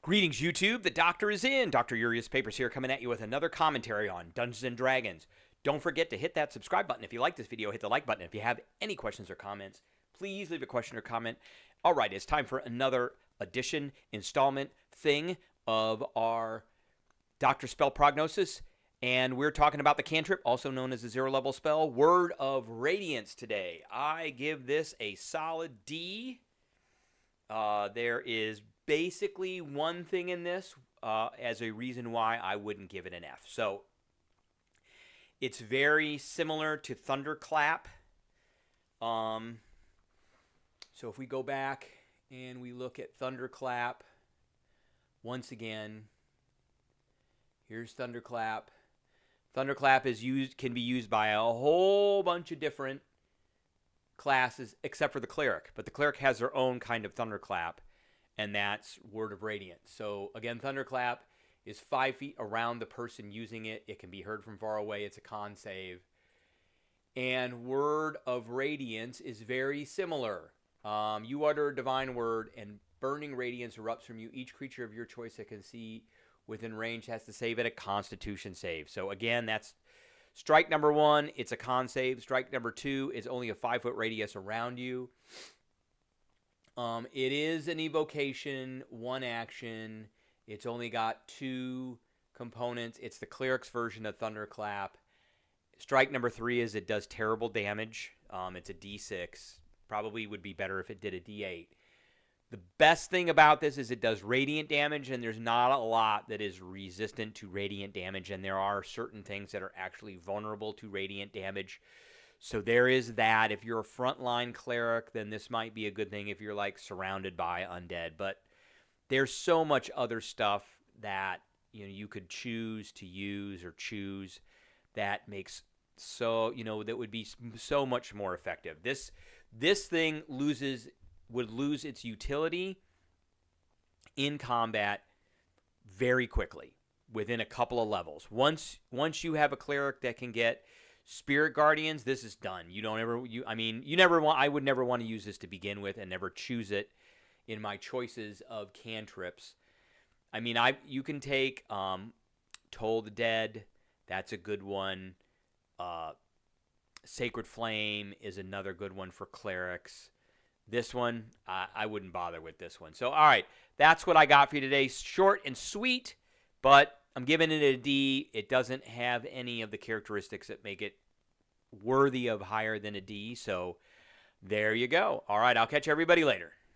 Greetings, YouTube. The Doctor is in. Dr. Urius Papers here, coming at you with another commentary on Dungeons & Dragons. Don't forget to hit that subscribe button. If you like this video, hit the like button. If you have any questions or comments, please leave a question or comment. All right, it's time for another edition, installment thing of our Doctor Spell Prognosis. And we're talking about the cantrip, also known as the zero-level spell, Word of Radiance today. I give this a solid D. There is basically one thing in this as a reason why I wouldn't give it an F. So it's very similar to Thunderclap. So if we go back and we look at Thunderclap, once again, here's Thunderclap. Thunderclap can be used by a whole bunch of different classes except for the cleric. But the cleric has their own kind of Thunderclap, and that's Word of Radiance. So again, Thunderclap is 5 feet around the person using it. It can be heard from far away. It's a con save. And Word of Radiance is very similar. You utter a divine word, and burning radiance erupts from you. Each creature of your choice that can see within range has to save at a Constitution save. So again, that's strike number 1. It's a con save. Strike number 2 is only a 5-foot radius around you. It is an evocation, 1 action. It's only got 2 components. It's the cleric's version of Thunderclap. Strike number 3 is it does terrible damage. It's a D6. Probably would be better if it did a D8. The best thing about this is it does radiant damage, and there's not a lot that is resistant to radiant damage, and there are certain things that are actually vulnerable to radiant damage. So there is that. If you're a frontline cleric, then this might be a good thing if you're like surrounded by undead. But there's so much other stuff that you could choose to use or choose that makes that would be so much more effective. This thing would lose its utility in combat very quickly within a couple of levels. Once you have a cleric that can get Spirit Guardians, this is done. I would never want to use this to begin with and never choose it in my choices of cantrips. You can take Toll the Dead. That's a good one. Sacred Flame is another good one for clerics. This one, I wouldn't bother with this one. So, all right, that's what I got for you today. Short and sweet, but I'm giving it a D. It doesn't have any of the characteristics that make it worthy of higher than a D. So, there you go. All right, I'll catch everybody later.